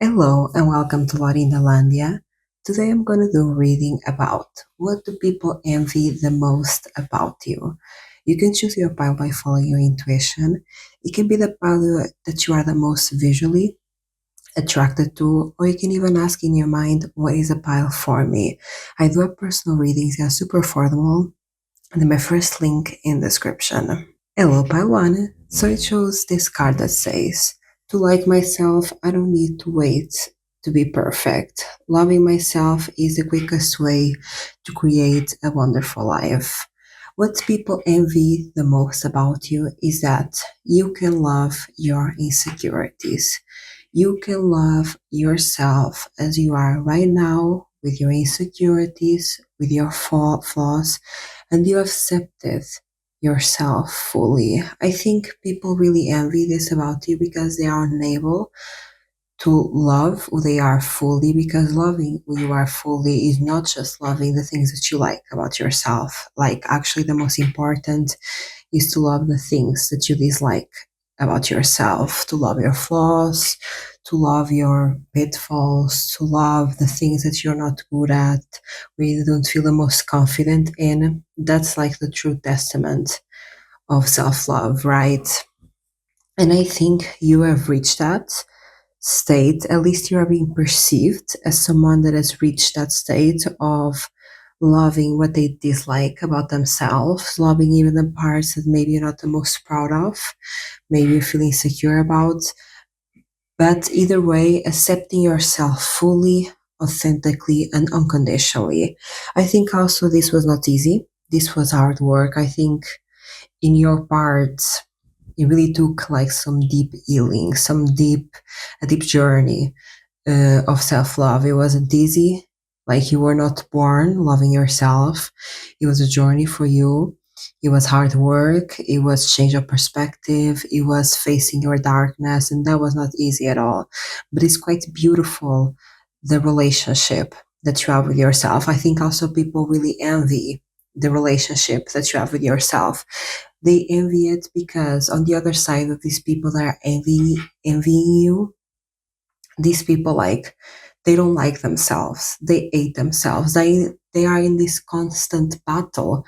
Hello and welcome to Laurindalandia. Today I'm going to do a reading about what do people envy the most about you. You can choose your pile by following your intuition. It can be the pile that you are the most visually attracted to, or you can even ask in your mind, what is a pile for me? I do have personal readings, they are super affordable, and my first link in the description. Hello, Paiwan. So it shows this card that says, to like myself, I don't need to wait to be perfect. Loving myself is the quickest way to create a wonderful life. What people envy the most about you is that you can love your insecurities. You can love yourself as you are right now with your insecurities, with your flaws, and you accept it yourself fully. I think people really envy this about you because they are unable to love who they are fully, because loving who you are fully is not just loving the things that you like about yourself. Like, actually, the most important is to love the things that you dislike about yourself, to love your flaws, to love your pitfalls, to love the things that you're not good at, where you don't feel the most confident in. That's like the true testament of self love, right? And I think you have reached that state, at least you are being perceived as someone that has reached that state of loving what they dislike about themselves, loving even the parts that maybe you're not the most proud of, maybe you feel insecure about. But either way, accepting yourself fully, authentically, and unconditionally. I think also this was not easy. This was hard work. I think in your parts, it really took like some deep healing, a deep journey of self love. It wasn't easy. Like, you were not born loving yourself. It was a journey for you. It was hard work. It was change of perspective. It was facing your darkness, and that was not easy at all. But it's quite beautiful, the relationship that you have with yourself. I think also people really envy the relationship that you have with yourself. They envy it because on the other side of these people that are envying you, these people, like, they don't like themselves, they hate themselves, they are in this constant battle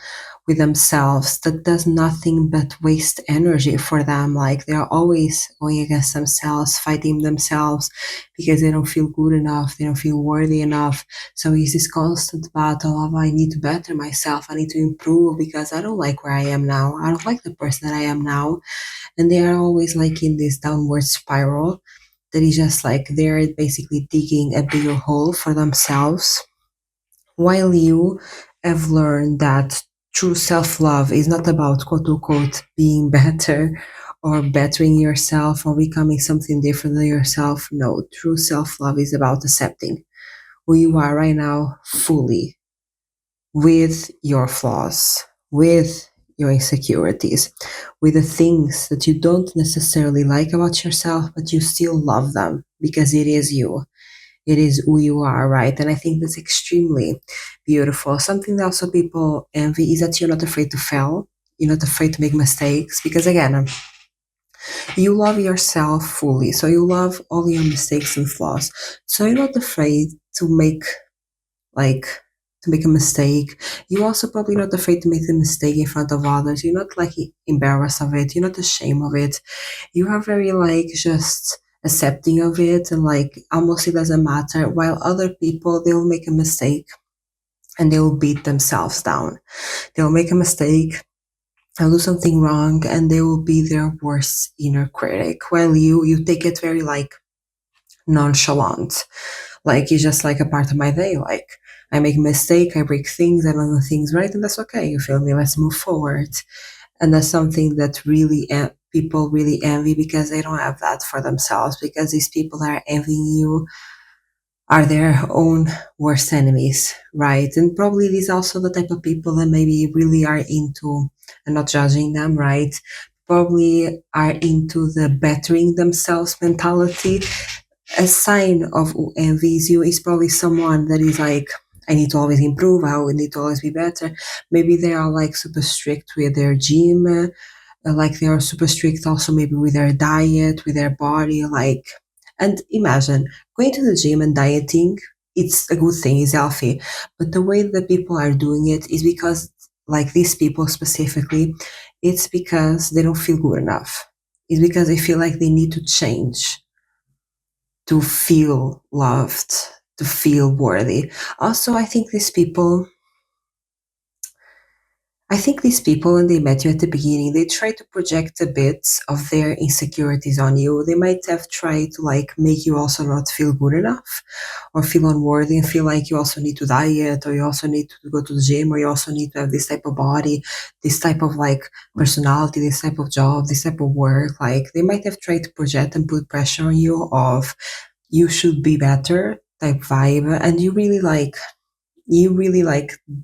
with themselves that does nothing but waste energy for them. Like, they are always going against themselves, fighting themselves because they don't feel good enough, they don't feel worthy enough. So it's this constant battle of, I need to better myself, I need to improve because I don't like where I am now, I don't like the person that I am now. And they are always like in this downward spiral that is just like they're basically digging a bigger hole for themselves, while you have learned that true self-love is not about quote unquote being better or bettering yourself or becoming something different than yourself. No, true self-love is about accepting who you are right now fully, with your flaws, with your insecurities, with the things that you don't necessarily like about yourself, but you still love them because it is you. It is who you are, right? And I think that's extremely beautiful. Something that also people envy is that you're not afraid to fail. You're not afraid to make mistakes because, again, you love yourself fully. So you love all your mistakes and flaws. So you're not afraid to make like to make a mistake. You also probably not afraid to make the mistake in front of others. You're not like embarrassed of it. You're not ashamed of it. You are very like just accepting of it, and like almost it doesn't matter. While other people, they'll make a mistake and they'll beat themselves down. They'll make a mistake, they'll do something wrong, and they will be their worst inner critic. While you take it very like nonchalant. Like, it's just like a part of my day. Like, I make a mistake, I break things, I don't do things right, and that's okay. You feel me? Let's move forward. And that's something that really people really envy because they don't have that for themselves. Because these people that are envying you are their own worst enemies, right? And probably these also the type of people that maybe really are into, and not judging them, right? Probably are into the bettering themselves mentality. A sign of who envies you is probably someone that is like, I need to always improve, I need to always be better. Maybe they are like super strict with their gym, like they are super strict also maybe with their diet, with their body, like, And imagine going to the gym and dieting, it's a good thing, it's healthy. But the way that people are doing it is because, like these people specifically, it's because they don't feel good enough. It's because they feel like they need to change to feel loved, to feel worthy. Also, I think these people, when they met you at the beginning, they try to project a bit of their insecurities on you. They might have tried to like make you also not feel good enough or feel unworthy and feel like you also need to diet or you also need to go to the gym or you also need to have this type of body, this type of like personality, this type of job, this type of work. Like they might have tried to project and put pressure on you of you should be better type vibe. And you really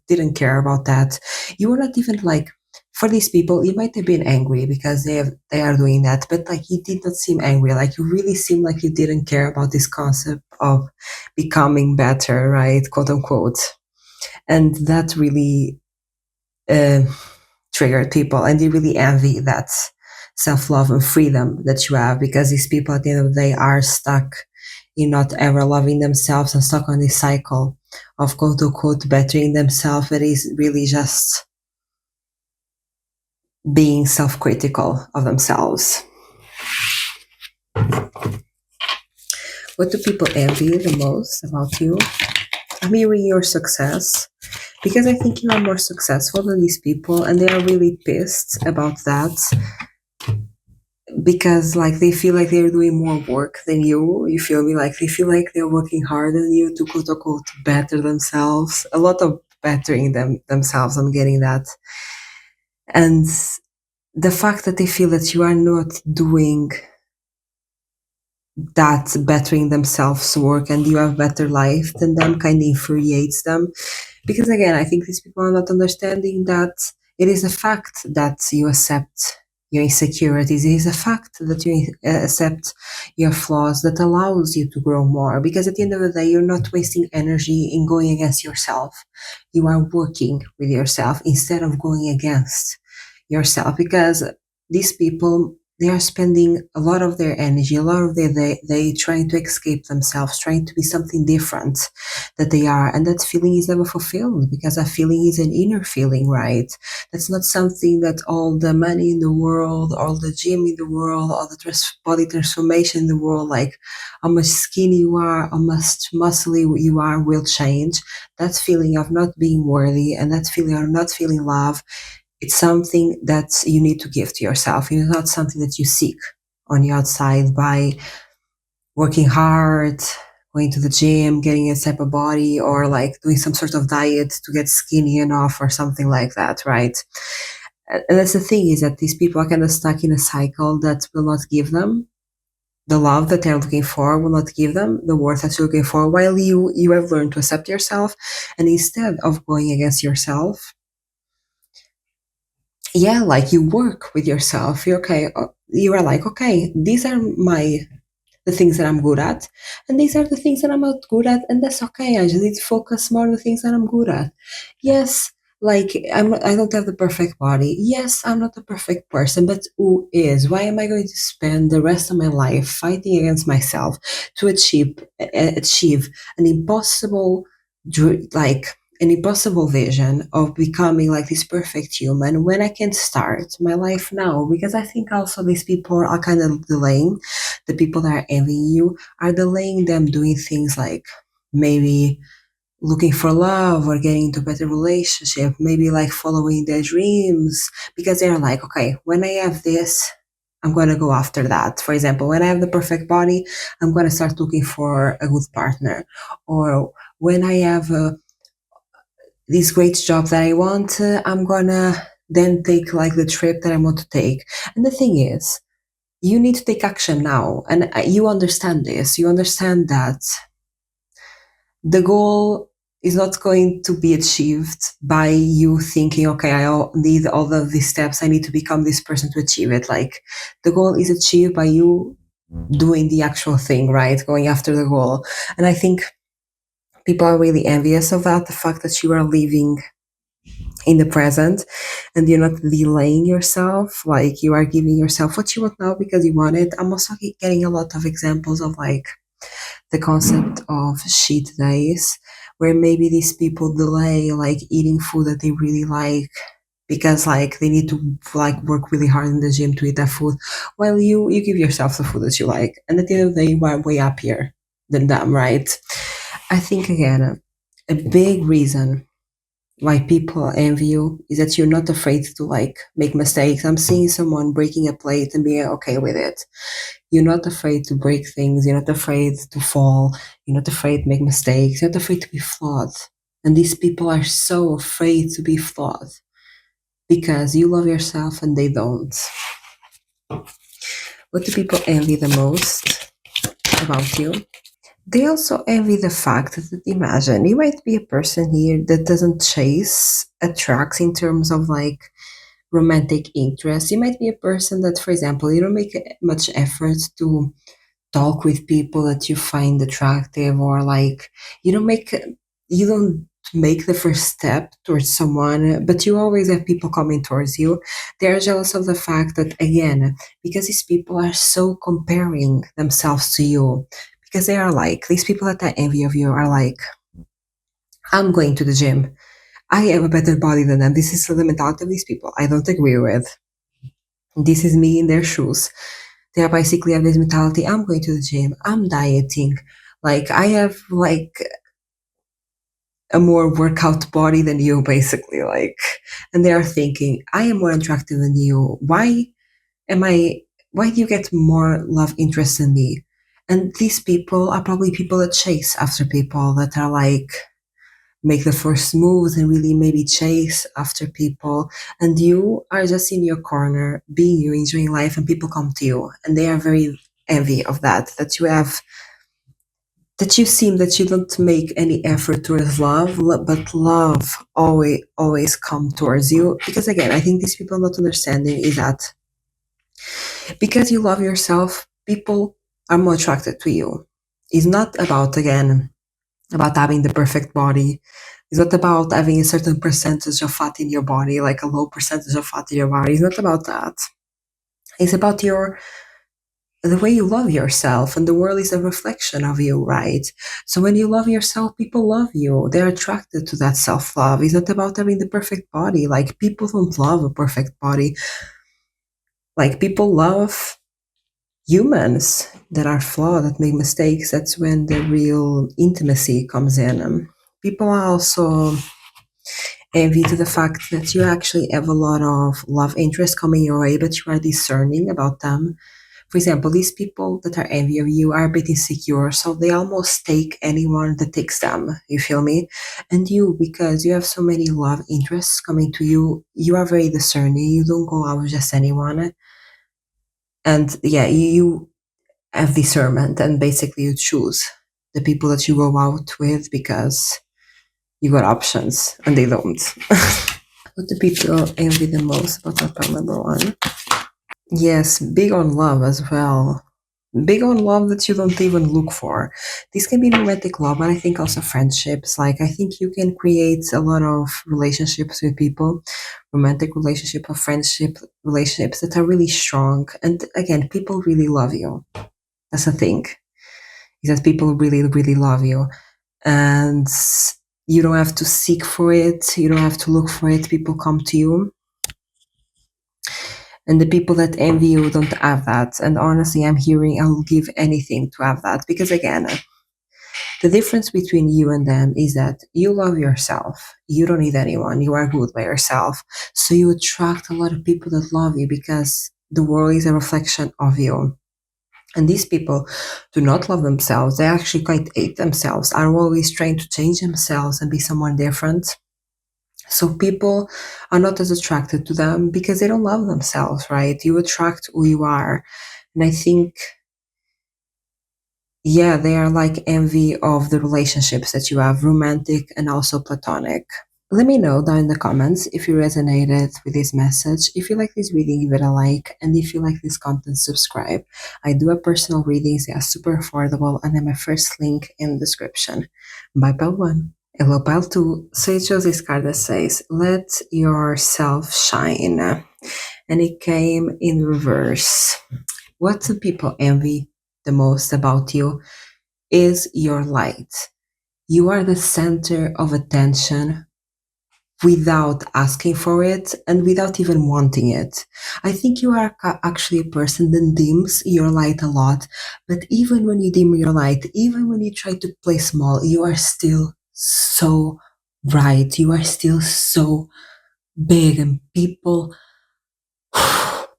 didn't care about that. You were not even like, for these people you might have been angry because they are doing that, but like you did not seem angry, like you really seemed like you didn't care about this concept of becoming better, right, quote unquote. And that really uh, triggered people, and they really envy that self-love and freedom that you have, because these people at the end of the day are stuck in not ever loving themselves and stuck on this cycle of quote unquote bettering themselves. It is really just being self-critical of themselves. What do people envy the most about you? I'm hearing your success, because I think you are more successful than these people, and they are really pissed about that, because like they feel like they're doing more work than you feel me, like they feel like they're working harder than you to quote unquote better themselves, a lot of bettering themselves. I'm getting that. And the fact that they feel that you are not doing that bettering themselves work and you have better life than them kind of infuriates them, because again, I think these people are not understanding that it is a fact that you accept your insecurities. It is a fact that you accept your flaws that allows you to grow more. Because at the end of the day, you're not wasting energy in going against yourself. You are working with yourself instead of going against yourself. Because these people, they are spending a lot of their energy, a lot of their they trying to escape themselves, trying to be something different that they are, and that feeling is never fulfilled, because that feeling is an inner feeling, right? That's not something that all the money in the world, all the gym in the world, all the body transformation in the world, like how much skinny you are, how much muscly you are, will change. That feeling of not being worthy and that feeling of not feeling love, it's something that you need to give to yourself. It's not something that you seek on the outside by working hard, going to the gym, getting a type of body, or like doing some sort of diet to get skinny enough or something like that, right? And that's the thing, is that these people are kind of stuck in a cycle that will not give them the love that they're looking for, will not give them the worth that you're looking for, while you have learned to accept yourself. And instead of going against yourself, yeah, like you work with yourself. You're okay. You are like, okay, these are the things that I'm good at, and these are the things that I'm not good at, and that's okay. I just need to focus more on the things that I'm good at. Yes, like I don't have the perfect body. Yes, I'm not the perfect person, but who is? Why am I going to spend the rest of my life fighting against myself to achieve an impossible, like an impossible vision of becoming like this perfect human, when I can start my life now? Because I think also these people are kind of delaying, the people that are envying you are delaying them doing things like maybe looking for love or getting into a better relationship, maybe like following their dreams, because they're like, okay, when I have this, I'm going to go after that. For example, when I have the perfect body, I'm going to start looking for a good partner. Or when I have this great job that I want, I'm gonna then take like the trip that I want to take. And the thing is, you need to take action now. And you understand this. You understand that the goal is not going to be achieved by you thinking, okay, need all of these steps. I need to become this person to achieve it. Like the goal is achieved by you doing the actual thing, right? Going after the goal. And I think people are really envious of that, the fact that you are living in the present and you're not delaying yourself, like you are giving yourself what you want now because you want it. I'm also getting a lot of examples of like the concept of cheat days, where maybe these people delay like eating food that they really like because like they need to like work really hard in the gym to eat that food, while you give yourself the food that you like, and at the end of the day you are way happier than them, right? I think again a big reason why people envy you is that you're not afraid to like make mistakes. I'm seeing someone breaking a plate and being okay with it. You're not afraid to break things. You're not afraid to fall. You're not afraid to make mistakes. You're not afraid to be flawed. And these people are so afraid to be flawed because you love yourself and they don't. What do people envy the most about you? They also envy the fact that, imagine, you might be a person here that doesn't chase attracts in terms of like romantic interest. You might be a person that, for example, you don't make much effort to talk with people that you find attractive, or like you don't make you don't make the first step towards someone, but you always have people coming towards you. They're jealous of the fact that, again, because these people are so comparing themselves to you, because they are like, these people that are envy of you are like, I'm going to the gym, I have a better body than them. This is the mentality of these people I don't agree with. This is me in their shoes. They are basically have this mentality, I'm going to the gym, I'm dieting, like I have like a more workout body than you, basically, like, and they are thinking, I am more attractive than you. Am I why do you get more love interest than me? And these people are probably people that chase after people that are like make the first moves and really maybe chase after people, and you are just in your corner being you, enjoying life, and people come to you and they are very envy of that you have, that you seem that you don't make any effort towards love, but love always come towards you. Because again, I think these people not understanding is that because you love yourself, people are more attracted to you. It's not about, again, about having the perfect body. It's not about having a certain percentage of fat in your body, like a low percentage of fat in your body. It's not about that. It's about the way you love yourself, and the world is a reflection of you, right? So when you love yourself, people love you. They're attracted to that self-love. It's not about having the perfect body. Like, people don't love a perfect body. Like, people love humans that are flawed, that make mistakes. That's when the real intimacy comes in. People are also envy to the fact that you actually have a lot of love interest coming your way, but you are discerning about them. For example, these people that are envy of you are a bit insecure, so they almost take anyone that takes them. You feel me? And you, because you have so many love interests coming to you, you are very discerning. You don't go out with just anyone. And yeah, you have discernment, and basically you choose the people that you go out with because you got options and they don't. What do people envy the most about our pile number one? Yes, big on love as well. Big on love that you don't even look for. This can be romantic love, but I think also friendships. Like, I think you can create a lot of relationships with people, romantic relationship or friendship relationships that are really strong. And again, people really love you. That's the thing, is that people really, really love you. And you don't have to seek for it. You don't have to look for it. People come to you. And the people that envy you don't have that. And honestly, I'm hearing I will give anything to have that. Because again, the difference between you and them is that you love yourself. You don't need anyone. You are good by yourself. So you attract a lot of people that love you because the world is a reflection of you. And these people do not love themselves. They actually quite hate themselves, are always trying to change themselves and be someone different. So people are not as attracted to them because they don't love themselves, right? You attract who you are. And I think, yeah, they are like envy of the relationships that you have, romantic and also platonic. Let me know down in the comments if you resonated with this message. If you like this reading, give it a like. And if you like this content, subscribe. I do have personal readings. They are super affordable. And then my first link in the description. Bye, pile one. Hello, pile two. So it shows this card that says, let yourself shine. And it came in reverse. What do people envy the most about you? is your light. You are the center of attention without asking for it and without even wanting it. I think you are actually a person that dims your light a lot, but even when you dim your light, even when you try to play small, you are still so bright. You are still so big, and people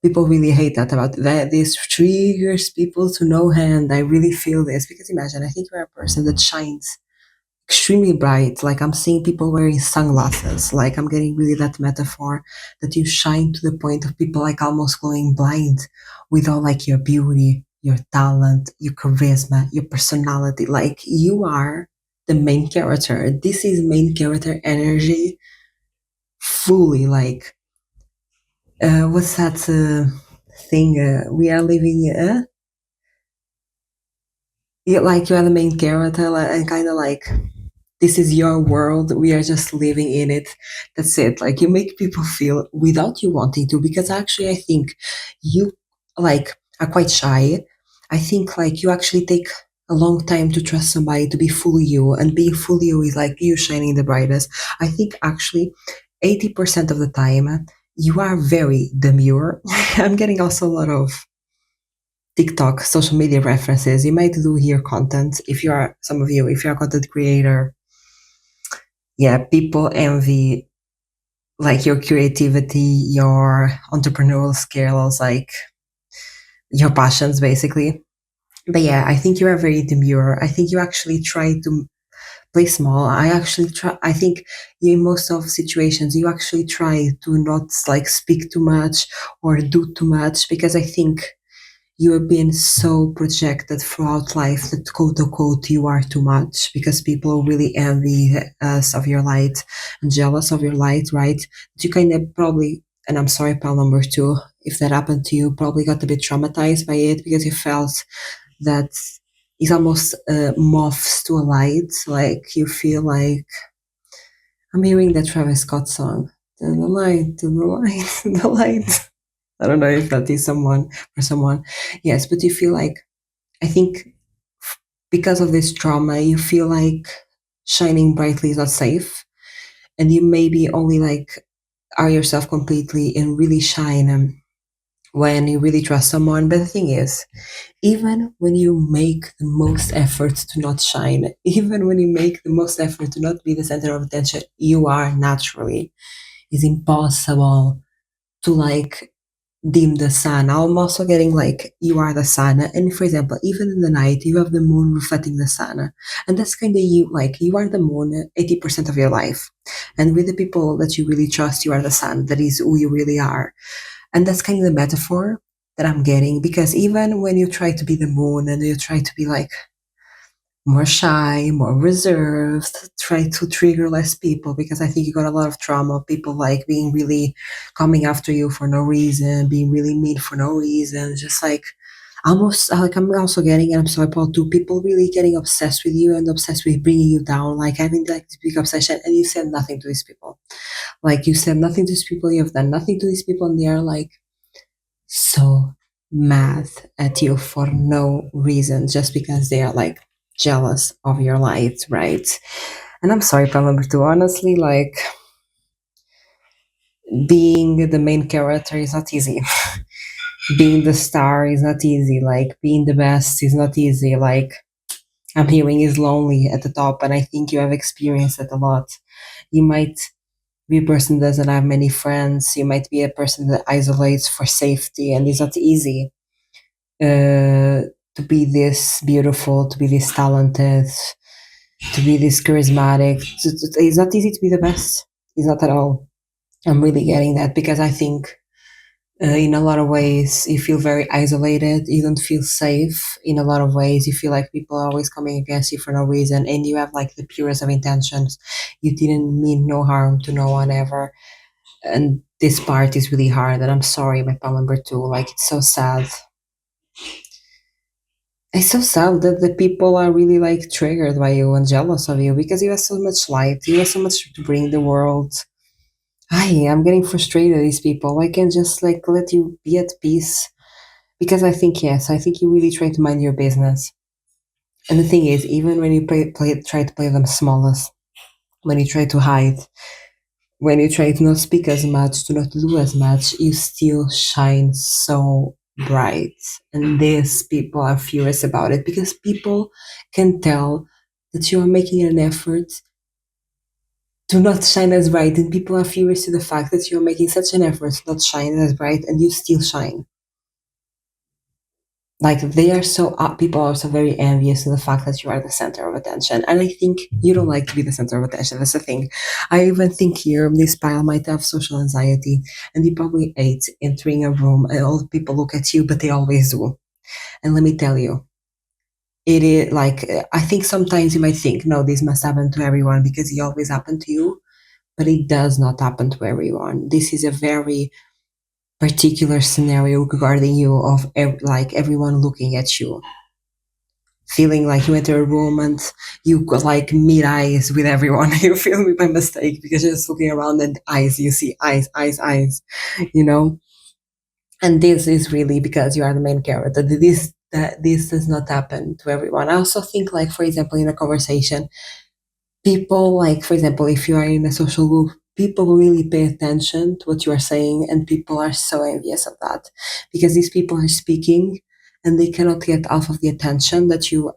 really hate that about that. This triggers people to no end. I really feel this because imagine, I think you're a person that shines extremely bright. Like I'm seeing people wearing sunglasses. Like I'm getting really that metaphor that you shine to the point of people like almost going blind with all like your beauty, your talent, your charisma, your personality. Like you are the main character. This is main character energy fully. Like what's that thing? We are living. Yeah, like you are the main character, and kind of like this is your world, we are just living in it. That's it. Like you make people feel without you wanting to, because actually I think you like are quite shy. I think like you actually take a long time to trust somebody to be fully you, and being fully you is like you shining the brightest. I think actually 80% of the time you are very demure. I'm getting also a lot of TikTok social media references. You might do here content if you are, some of you, if you're a content creator. Yeah, people envy like your creativity, your entrepreneurial skills, like your passions basically. But yeah, I think you are very demure. I think you actually try to play small. I think in most of situations you actually try to not like speak too much or do too much, because I think you have been so projected throughout life that quote unquote you are too much, because people really envy us of your light and jealous of your light, right? You kind of probably, and I'm sorry, pal number two, if that happened to you, probably got a bit traumatized by it because you felt that it's almost moths to a light. Like you feel like I'm hearing that Travis Scott song. To the light, to the light, to the light. I don't know if that is someone for someone. Yes, but you feel like, I think because of this trauma, you feel like shining brightly is not safe. And you maybe only like are yourself completely and really shine when you really trust someone. But the thing is, even when you make the most effort to not shine, even when you make the most effort to not be the center of attention, you are naturally. It's impossible to like dim the sun. I'm also getting like you are the sun. And for example, even in the night, you have the moon reflecting the sun. And that's kind of you, like you are the moon 80% of your life. And with the people that you really trust, you are the sun. That is who you really are. And that's kind of the metaphor that I'm getting, because even when you try to be the moon and you try to be like more shy, more reserved, try to trigger less people, because I think you got a lot of trauma. People like being really coming after you for no reason, being really mean for no reason, just like almost like I'm also getting, and I'm sorry, Paul, too, people really getting obsessed with you and obsessed with bringing you down, like having like this big obsession, and you said nothing to these people. Like you said nothing to these people, you have done nothing to these people, and they are like so mad at you for no reason, just because they are like jealous of your light, right? And I'm sorry, problem number two. Honestly, like being the main character is not easy. Being the star is not easy. Like being the best is not easy. Like I'm hearing is lonely at the top, and I think you have experienced it a lot. You might be a person that doesn't have many friends. You might be a person that isolates for safety, and it's not easy to be this beautiful, to be this talented, to be this charismatic. It's not easy to be the best. It's not at all. I'm really getting that, because I think in a lot of ways you feel very isolated. You don't feel safe in a lot of ways. You feel like people are always coming against you for no reason, and you have like the purest of intentions. You didn't mean no harm to no one ever. And this part is really hard. And I'm sorry, my pal number two. Like it's so sad. It's so sad that the people are really like triggered by you and jealous of you, because you have so much light, you have so much to bring the world. I'm getting frustrated with these people. Why can't just like let you be at peace? Because I think yes, I think you really try to mind your business. And the thing is, even when you try to play them smallest, when you try to hide, when you try to not speak as much, to not do as much, you still shine so bright. And these people are furious about it because people can tell that you are making an effort to not shine as bright, and people are furious to the fact that you're making such an effort to not shine as bright and you still shine. Like they are so people are so very envious of the fact that you are the center of attention, and I think you don't like to be the center of attention. That's the thing. I even think here this pile might have social anxiety, and you probably hate entering a room and all the people look at you, but they always do. And let me tell you, it is like I think sometimes you might think, no, this must happen to everyone because it always happened to you, but it does not happen to everyone. This is a very particular scenario regarding you of like everyone looking at you, feeling like you enter a room and you got like meet eyes with everyone. You feel me by mistake because you're just looking around and eyes, you see eyes, eyes, eyes, you know. And this is really because you are the main character. This does not happen to everyone. I also think, like for example, in a conversation, people like for example if you are in a social group, people really pay attention to what you are saying, and people are so envious of that because these people are speaking and they cannot get half of the attention that you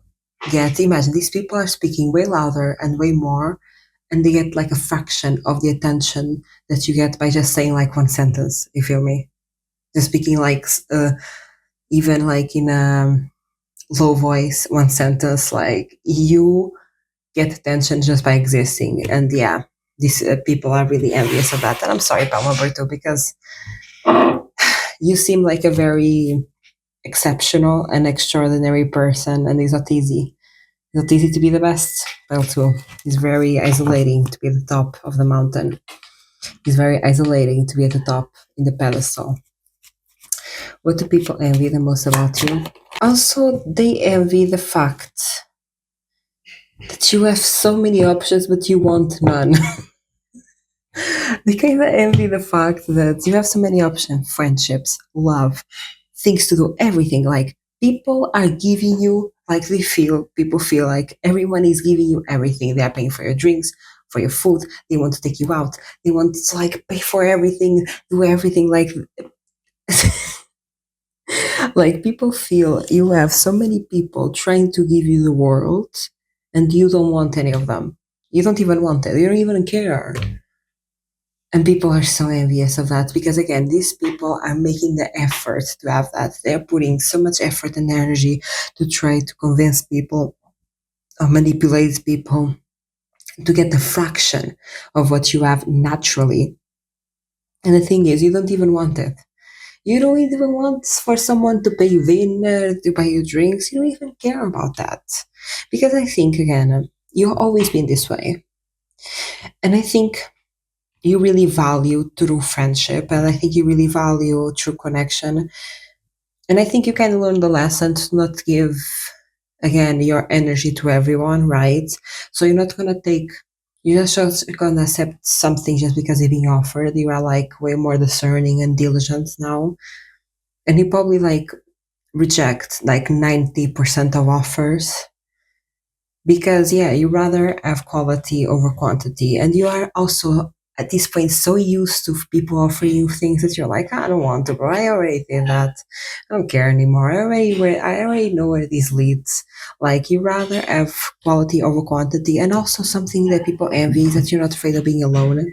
get. Imagine these people are speaking way louder and way more, and they get like a fraction of the attention that you get by just saying like one sentence. You feel me? Just speaking like even like in a low voice, one sentence, like you get attention just by existing. And yeah, these people are really envious of that. And I'm sorry, Palma Berto, because you seem like a very exceptional and extraordinary person, and it's not easy. It's not easy to be the best. Well, too, it's very isolating to be at the top of the mountain. It's very isolating to be at the top in the pedestal. What do people envy the most about you? Also, they envy the fact that you have so many options, but you want none. They kind of envy the fact that you have so many options: friendships, love, things to do, everything. Like people are giving you, like people feel like everyone is giving you everything. They are paying for your drinks, for your food. They want to take you out. They want to like pay for everything, do everything. Like, like people feel you have so many people trying to give you the world, and you don't want any of them. You don't even want it. You don't even care. And people are so envious of that because, again, these people are making the effort to have that. They're putting so much effort and energy to try to convince people or manipulate people to get the fraction of what you have naturally. And the thing is, you don't even want it. You don't even want for someone to pay you dinner, to buy you drinks. You don't even care about that. Because I think, again, you've always been this way. And I think you really value true friendship, and I think you really value true connection. And I think you can learn the lesson to not give, again, your energy to everyone, right? So you're not gonna take, you're just gonna accept something just because it's being offered. You are like way more discerning and diligent now, and you probably like reject like 90% of offers because yeah, you rather have quality over quantity, and you are also at this point so used to people offering you things that you're like, I don't want to, bro. I already did that. I don't care anymore. I already know where this leads. Like you rather have quality over quantity, and also something that people envy is that you're not afraid of being alone.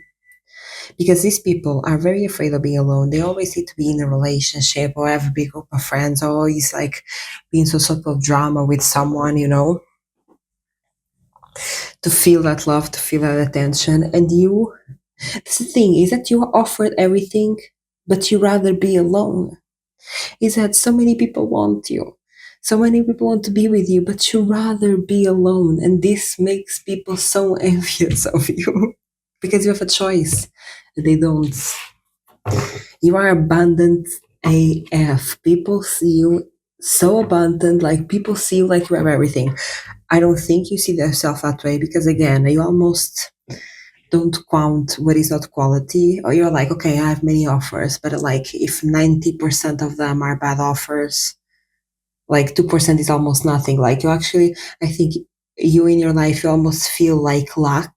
Because these people are very afraid of being alone. They always need to be in a relationship or have a big group of friends, or always like being some sort of drama with someone, you know, to feel that love, to feel that attention. And you, that's the thing, is that you are offered everything, but you rather be alone. Is that so many people want you. So many people want to be with you, but you rather be alone. And this makes people so envious of you because you have a choice. They don't. You are abundant AF. People see you so abundant, like people see you like you have everything. I don't think you see yourself that way because, again, you almost don't count what is not quality, or you're like, okay, I have many offers, but like if 90% of them are bad offers, Like 2% is almost nothing. Like you actually, I think you in your life, you almost feel like luck,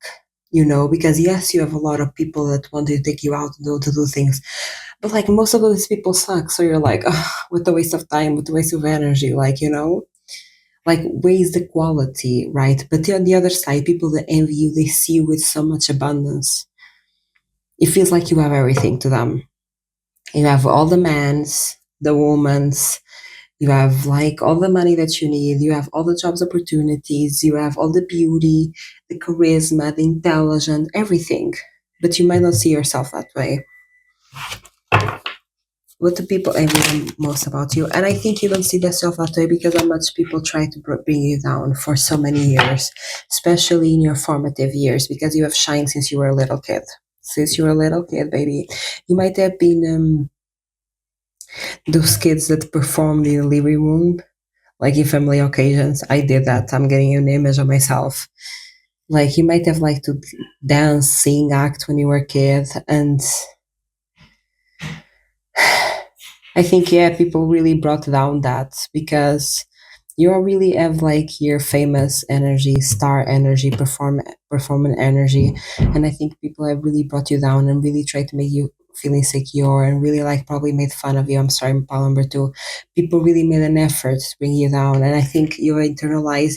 because yes, you have a lot of people that want to take you out to do things, but like most of those people suck. So you're like, oh, what a waste of time, what a waste of energy. Like, like waste the quality, right? But on the other side, people that envy you, they see you with so much abundance. It feels like you have everything to them. You have all the men's, the woman's, you have like all the money that you need, you have all the jobs opportunities, you have all the beauty, the charisma, the intelligence, everything. But you might not see yourself that way. What do people envy the most about you? And I think you don't see yourself that way because how much people try to bring you down for so many years, especially in your formative years, because you have shined since you were a little kid. Since you were a little kid, baby, you might have been those kids that performed in the living room, like in family occasions. I did that. I'm getting an image of myself. Like you might have liked to dance, sing, act when you were a kid, and I think, yeah, people really brought down that because you really have like your famous energy, star energy, performance energy, and I think people have really brought you down and really tried to make you feel insecure and really like probably made fun of you. I'm sorry, Paul number two. People really made an effort to bring you down, and I think you internalize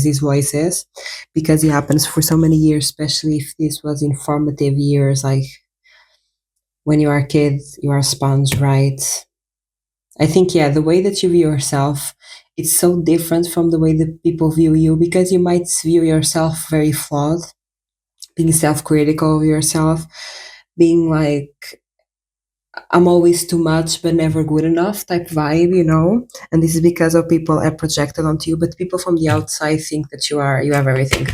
these voices because it happens for so many years, especially if this was in formative years, like when you are a kid, you are a sponge, right? I think, yeah, the way that you view yourself, it's so different from the way that people view you because you might view yourself very flawed, being self-critical of yourself, being like, I'm always too much but never good enough type vibe. And this is because of people are projected onto you, but people from the outside think that you have everything,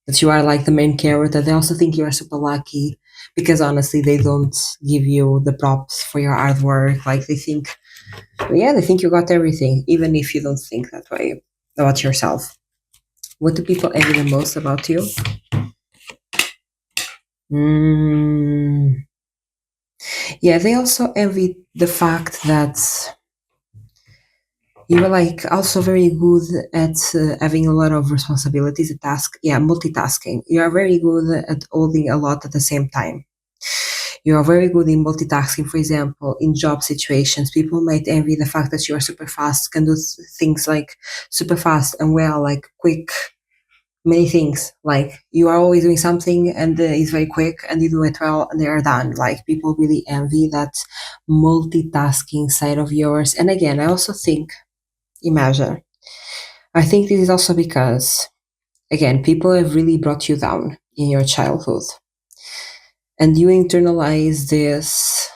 that you are like the main character. They also think you are super lucky because honestly, they don't give you the props for your hard work. Like they think you got everything, even if you don't think that way about yourself. What do people envy the most about you? Mm, yeah, they also envy the fact that you are like also very good at having a lot of responsibilities, a task. Yeah, multitasking. You are very good at holding a lot at the same time. You are very good in multitasking. For example, in job situations, people might envy the fact that you are super fast, can do things like super fast and well, like quick, many things. Like you are always doing something and it's very quick and you do it well and they are done. Like people really envy that multitasking side of yours. And again, I also think, imagine, I think this is also because, again, people have really brought you down in your childhood and you internalize this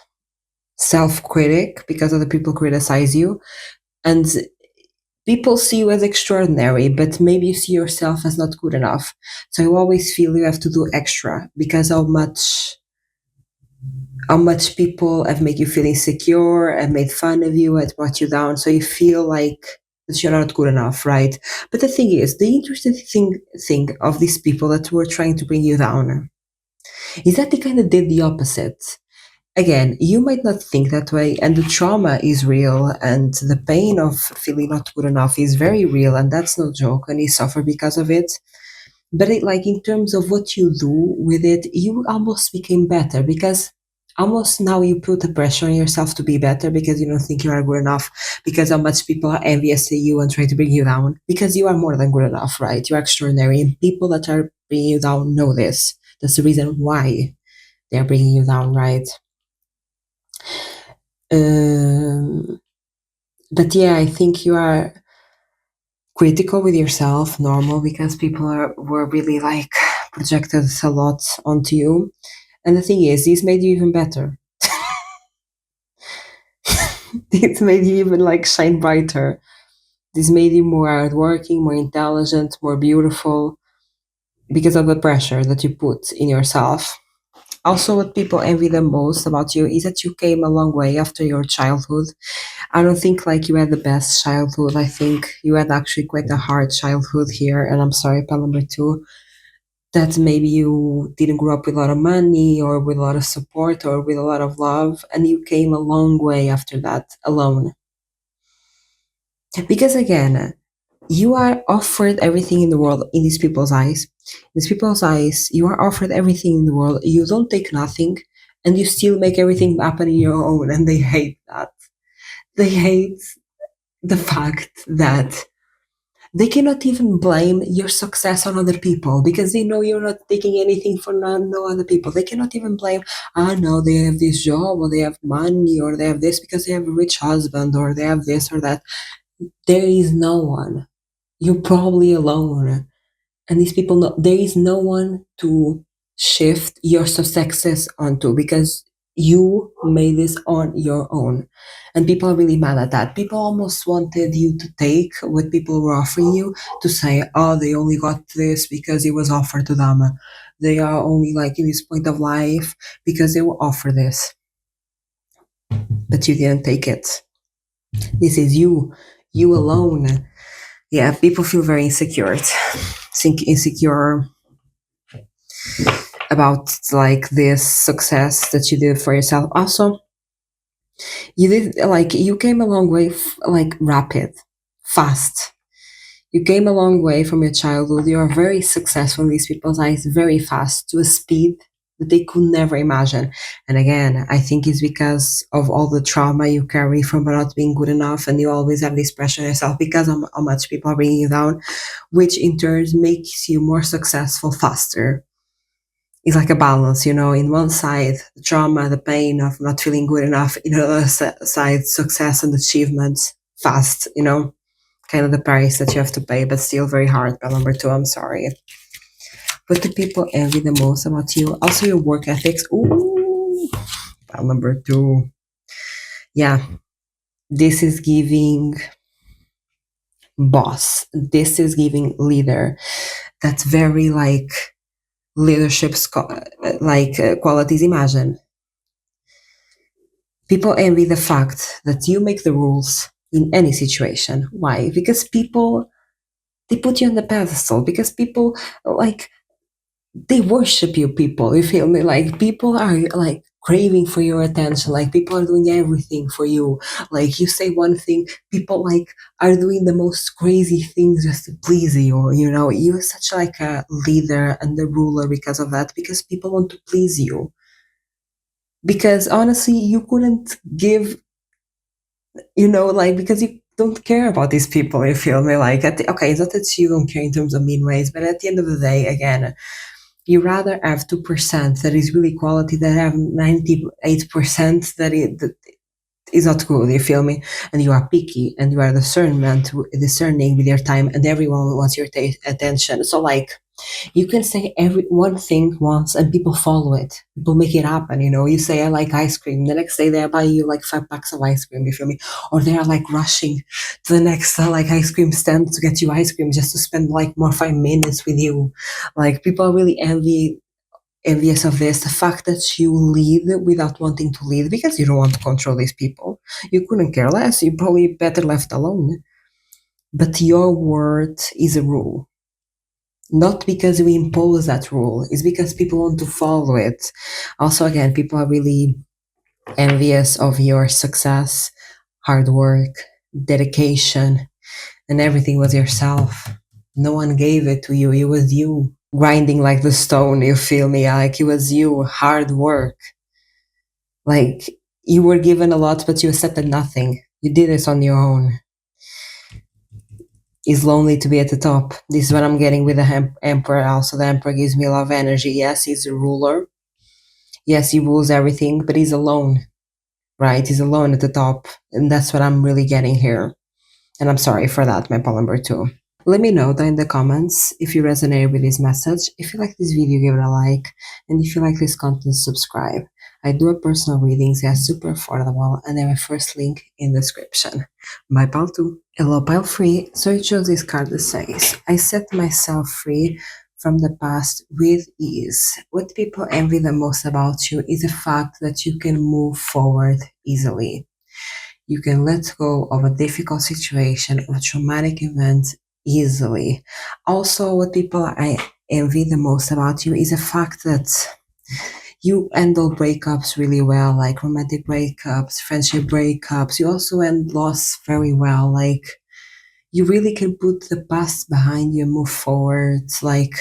self-critic because other people criticize you, and people see you as extraordinary, but maybe you see yourself as not good enough. So you always feel you have to do extra because how much people have made you feel insecure and made fun of you and brought you down. So you feel like that you're not good enough, right? But the thing is, the interesting thing of these people that were trying to bring you down is that they kind of did the opposite. Again, you might not think that way, and the trauma is real, and the pain of feeling not good enough is very real, and that's no joke, and you suffer because of it. But like in terms of what you do with it, you almost became better because almost now you put the pressure on yourself to be better because you don't think you are good enough, because how much people are envious to you and try to bring you down because you are more than good enough, right? You're extraordinary, and people that are bringing you down know this. That's the reason why they're bringing you down, right? Um, but yeah, I think you are critical with yourself, normal, because people were really like projected a lot onto you. And the thing is, this made you even better. It made you even like shine brighter. This made you more hardworking, more intelligent, more beautiful because of the pressure that you put in yourself. Also, what people envy the most about you is that you came a long way after your childhood. I don't think like you had the best childhood. I think you had actually quite a hard childhood here. And I'm sorry, part number two, that maybe you didn't grow up with a lot of money or with a lot of support or with a lot of love. And you came a long way after that alone. Because again, you are offered everything in the world in these people's eyes. In these people's eyes, you are offered everything in the world. You don't take nothing, and you still make everything happen in your own, and they hate that. They hate the fact that they cannot even blame your success on other people because they know you're not taking anything for no other people. They cannot even blame, no, they have this job or they have money or they have this because they have a rich husband or they have this or that. There is no one. You're probably alone. And these people know there is no one to shift your success onto because you made this on your own. And people are really mad at that. People almost wanted you to take what people were offering you to say, oh, they only got this because it was offered to them. They are only like in this point of life because they were offered this, but you didn't take it. This is you alone. Yeah, people feel very insecure. Think insecure about like this success that you did for yourself. Also, you did like you came a long way, like rapid, fast. You came a long way from your childhood. You are very successful in these people's eyes, very fast to a speed that they could never imagine. And again, I think it's because of all the trauma you carry from not being good enough, and you always have this pressure on yourself because of how much people are bringing you down, which in turn makes you more successful faster. It's like a balance, you know, in one side, the trauma, the pain of not feeling good enough, in the other side, success and achievements fast, you know, kind of the price that you have to pay, but still very hard. But number two, I'm sorry. What do people envy the most about you? Also, your work ethics. Ooh, pile number two. Yeah, this is giving boss. This is giving leader. That's very like leadership, qualities. Imagine people envy the fact that you make the rules in any situation. Why? Because people they put you on the pedestal. Because people like they worship you. People, you feel me? Like people are like craving for your attention. Like people are doing everything for you. Like you say one thing, people like are doing the most crazy things just to please you. You know, you're such like a leader and a ruler because of that. Because people want to please you. Because honestly, you couldn't give, you know, like because you don't care about these people. You feel me? Like okay, it's not that you don't care in terms of mean ways, but at the end of the day, again, you rather have 2% that is really quality than have 98% that is not good. You feel me? And you are picky and you are discerning with your time, and everyone wants your attention. So like you can say every one thing once and people follow it. People make it happen, you know. You say I like ice cream. The next day they buy you like 5 packs of ice cream, you feel me? Or they are like rushing to the next like ice cream stand to get you ice cream just to spend like more 5 minutes with you. Like people are really envious of this. The fact that you lead without wanting to lead because you don't want to control these people. You couldn't care less. You probably better left alone. But your word is a rule, not because we impose that rule, it's because people want to follow it. Also, again, people are really envious of your success, hard work, dedication, and everything was yourself. No one gave it to you, it was you grinding like the stone. You feel me? Like it was you, hard work. Like you were given a lot, but you accepted nothing. You did this on your own. Is lonely to be at the top. This is what I'm getting with the emperor. Also, the emperor gives me a lot of energy. Yes, he's a ruler. Yes, he rules everything, but he's alone, right? He's alone at the top, and that's what I'm really getting here. And I'm sorry for that, my Paul number two. Let me know down in the comments if you resonate with this message. If you like this video, give it a like. And if you like this content, subscribe. I do a personal readings, they are super affordable, and they have a first link in the description. Bye, Pal 2. Hello, Pile 3. So I chose this card that says, I set myself free from the past with ease. What people envy the most about you is the fact that you can move forward easily. You can let go of a difficult situation, of a traumatic event easily. Also, what people I envy the most about you is the fact that you handle breakups really well, like romantic breakups, friendship breakups. You also end loss very well. Like you really can put the past behind you and move forward. Like,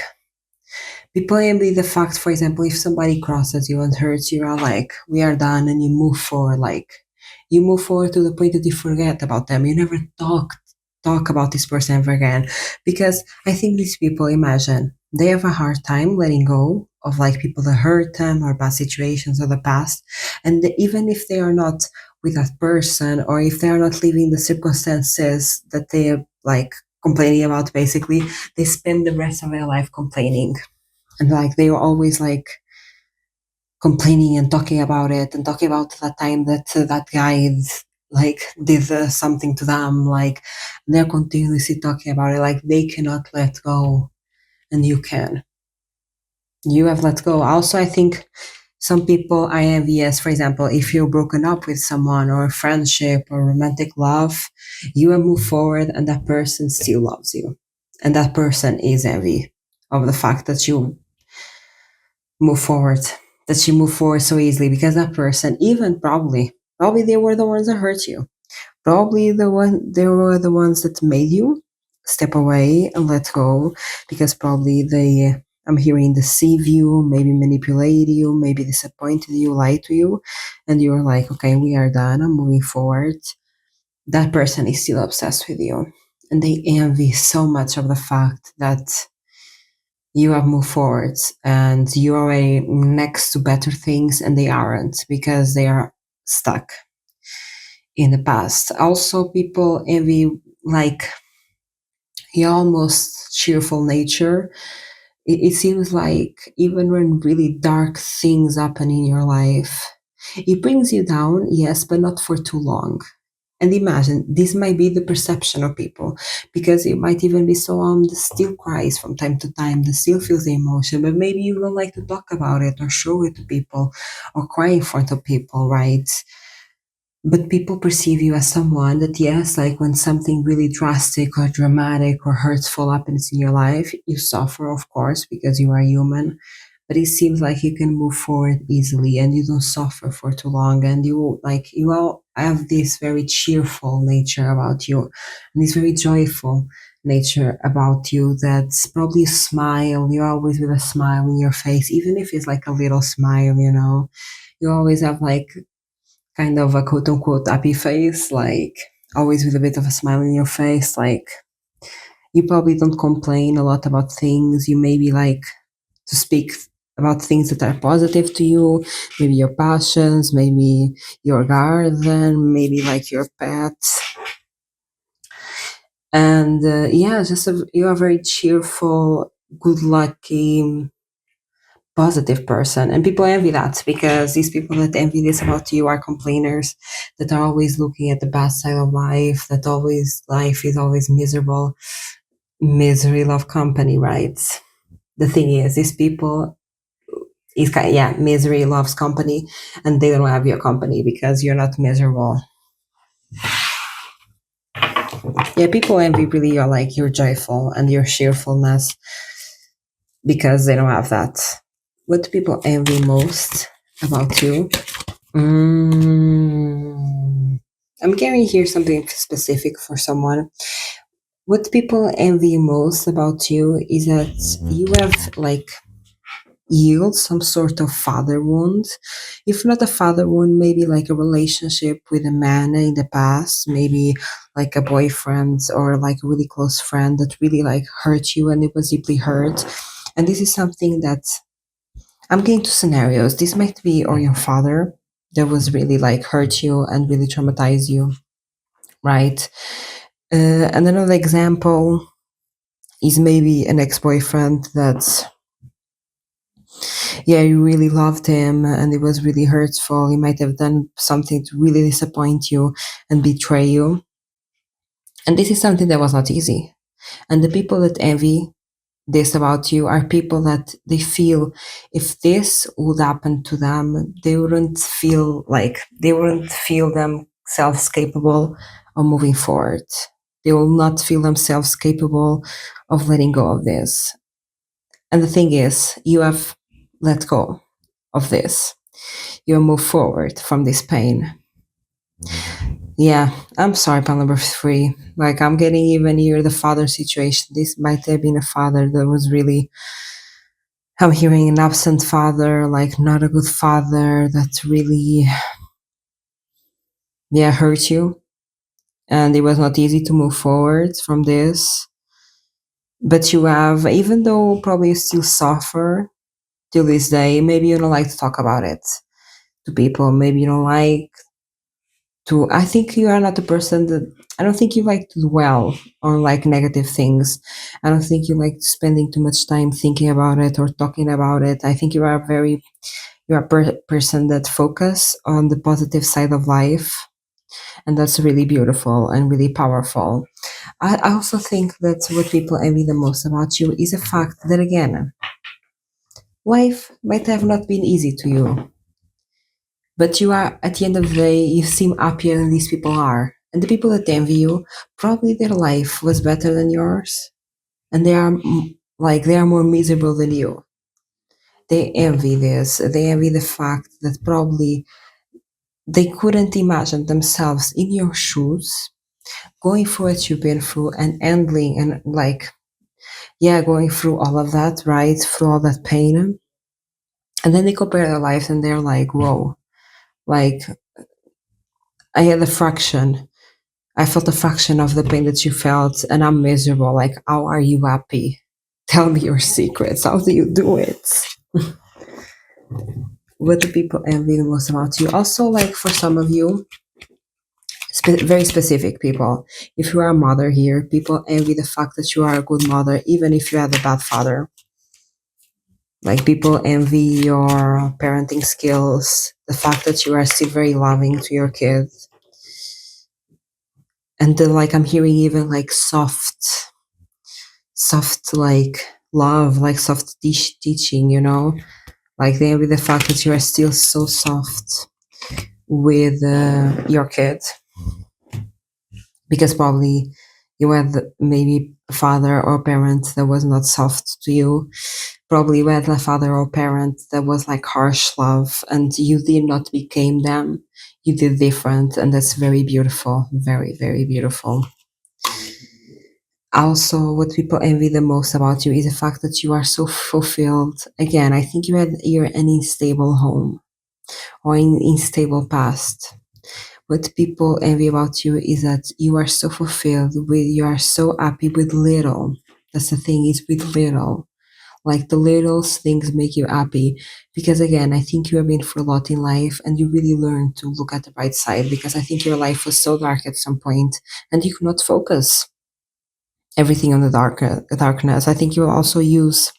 people envy the fact, for example, if somebody crosses you and hurts you, are like, we are done, and you move forward. Like, you move forward to the point that you forget about them. You never talk about this person ever again. Because I think these people, imagine, they have a hard time letting go of like people that hurt them or bad situations of the past. And even if they are not with that person, or if they are not living the circumstances that they are like complaining about, basically, they spend the rest of their life complaining. And like they were always like complaining and talking about it, and talking about that time that that guy like did something to them. Like, they're continuously talking about it. Like, they cannot let go, and you can. You have let go. Also, I think some people are envious. For example, if you're broken up with someone, or a friendship or romantic love, you have moved forward and that person still loves you, and that person is envy of the fact that you move forward, that you move forward so easily, because that person, even probably they were the ones that hurt you. Probably they were the ones that made you step away and let go, because probably they, I'm hearing, deceive you, maybe manipulate you, maybe disappointed you, lied to you, and you were like, okay, we are done, I'm moving forward. That person is still obsessed with you, and they envy so much of the fact that you have moved forward and you're already next to better things, and they aren't, because they are stuck in the past. Also, people envy like your almost cheerful nature. It seems like even when really dark things happen in your life, it brings you down, yes, but not for too long. And imagine, this might be the perception of people, because it might even be someone that still cries from time to time, that still feels the emotion, but maybe you don't like to talk about it or show it to people or cry in front of people, right? But people perceive you as someone that, yes, like when something really drastic or dramatic or hurtful happens in your life, you suffer, of course, because you are human. But it seems like you can move forward easily and you don't suffer for too long. And you all have this very cheerful nature about you, and this very joyful nature about you, that's probably a smile. You're always with a smile in your face, even if it's like a little smile, you always have like kind of a quote unquote happy face, like always with a bit of a smile in your face. Like, you probably don't complain a lot about things. You maybe like to speak about things that are positive to you, maybe your passions, maybe your garden, maybe like your pets. And yeah, you are very cheerful, good lucky, positive person, and people envy that, because these people that envy this about you are complainers, that are always looking at the bad side of life, that always life is always miserable. Misery love company, right? The thing is, these people is kind, yeah, misery loves company, and they don't have your company because you're not miserable. Yeah, people envy really your joyful and your cheerfulness, because they don't have that. What do people envy most about you? Mm, I'm getting here something specific for someone. What people envy most about you is that you have like healed some sort of father wound. If not a father wound, maybe like a relationship with a man in the past, maybe like a boyfriend or like a really close friend that really like hurt you and it was deeply hurt. And this is something that I'm getting to scenarios. This might be or your father that was really like hurt you and really traumatized you, right? And another example is maybe an ex-boyfriend that's, yeah, you really loved him and it was really hurtful. He might have done something to really disappoint you and betray you. And this is something that was not easy. And the people that envy this about you are people that they feel if this would happen to them, they wouldn't feel themselves capable of moving forward. They will not feel themselves capable of letting go of this. And the thing is, you have let go of this. You have moved forward from this pain. Yeah, I'm sorry, part number three. Like, I'm getting even here the father situation. This might have been a father that was really, I'm hearing an absent father, like not a good father that really, yeah, hurt you. And it was not easy to move forward from this. But you have, even though probably you still suffer till this day, maybe you don't like to talk about it to people. Maybe you don't like to, I think you are not the person that, I don't think you like to dwell on like negative things. I don't think you like spending too much time thinking about it or talking about it. I think you are very, you're a person that focus on the positive side of life, and that's really beautiful and really powerful. I also think that what people envy the most about you is the fact that, again, life might have not been easy to you, but you are, at the end of the day, you seem happier than these people are. And the people that envy you, probably their life was better than yours, and they are like they are more miserable than you. They envy this. They envy the fact that probably they couldn't imagine themselves in your shoes, going through what you've been through and handling and like, yeah, going through all of that, right? Through all that pain. And then they compare their lives and they're like, whoa, like I had a fraction. I felt a fraction of the pain that you felt and I'm miserable. Like, how are you happy? Tell me your secrets. How do you do it? What do people envy the most about you? Also, like for some of you, very specific people. If you are a mother here, people envy the fact that you are a good mother, even if you had a bad father. Like people envy your parenting skills, the fact that you are still very loving to your kids. And then like I'm hearing even like soft like love, like soft teaching, you know? Like they envy the fact that you are still so soft with your kids. Because probably you had maybe a father or parent that was not soft to you. Probably you had a father or parent that was like harsh love, and you did not become them. You did different, and that's very beautiful, very very beautiful. Also, what people envy the most about you is the fact that you are so fulfilled. Again, I think you're an unstable home or an unstable past. What people envy about you is that you are so fulfilled with, you are so happy with little. That's the thing, is with little. Like the little things make you happy. Because again, I think you have been through a lot in life and you really learned to look at the bright side, because I think your life was so dark at some point and you could not focus everything on the darkness. I think you will also use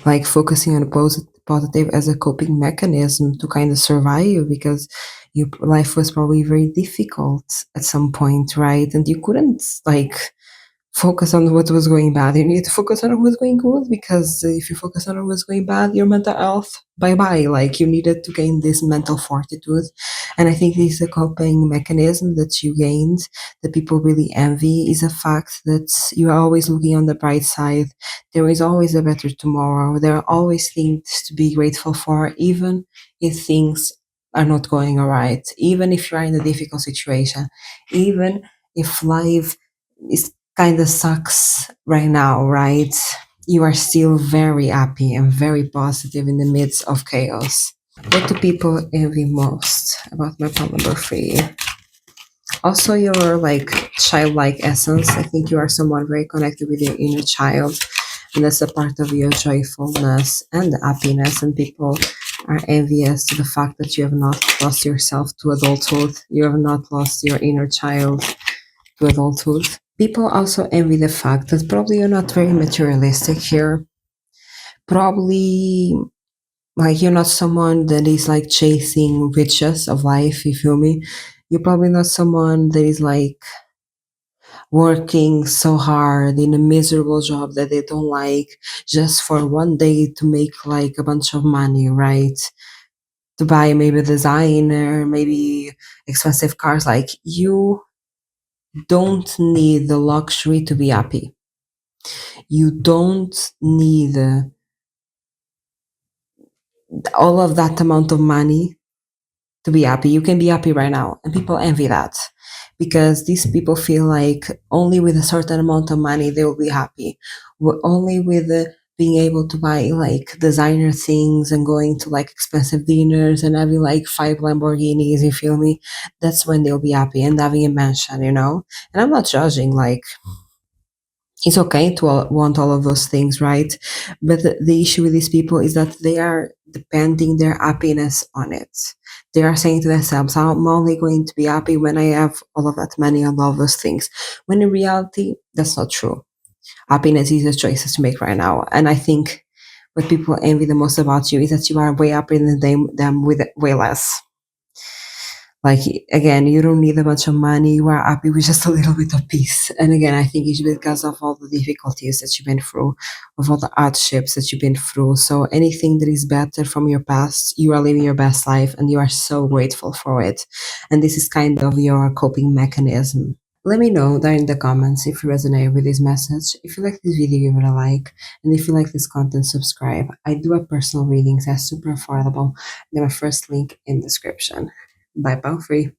like focusing on the positive as a coping mechanism to kind of survive, because your life was probably very difficult at some point, right? And you couldn't like focus on what was going bad. You need to focus on what was going good, because if you focus on what was going bad, your mental health, bye bye. Like you needed to gain this mental fortitude. And I think this is a coping mechanism that you gained that people really envy, is the fact that you are always looking on the bright side. There is always a better tomorrow. There are always things to be grateful for, even if things are not going all right, even if you are in a difficult situation, even if life is kind of sucks right now, right? You are still very happy and very positive in the midst of chaos. What do people envy most about my point number three? Also, your like childlike essence. I think you are someone very connected with your inner child, and that's a part of your joyfulness and happiness. And people are envious to the fact that you have not lost yourself to adulthood. You have not lost your inner child to adulthood. People also envy the fact that probably you're not very materialistic here. Probably like you're not someone that is like chasing riches of life, you feel me? You're probably not someone that is like working so hard in a miserable job that they don't like, just for one day to make like a bunch of money, right? To buy maybe designer, maybe expensive cars. Like you don't need the luxury to be happy. You don't need all of that amount of money to be happy. You can be happy right now, and people envy that because these people feel like only with a certain amount of money they will be happy. Only with being able to buy like designer things and going to like expensive dinners and having like 5 Lamborghinis, you feel me? That's when they'll be happy, and having a mansion, you know? And I'm not judging, like, it's okay to want all of those things, right? But the issue with these people is that they are depending their happiness on it. They are saying to themselves, I'm only going to be happy when I have all of that money and all those things. When in reality, that's not true. Happiness is a choice to make right now. And I think what people envy the most about you is that you are way happier than them with way less. Like, again, you don't need a bunch of money. You are happy with just a little bit of peace. And again, I think it's because of all the difficulties that you've been through, of all the hardships that you've been through. So anything that is better from your past, you are living your best life and you are so grateful for it. And this is kind of your coping mechanism. Let me know down in the comments if you resonate with this message. If you like this video, give it a like. And if you like this content, subscribe. I do have personal readings. They're super affordable. They're my first link in description. Bye, bye, free.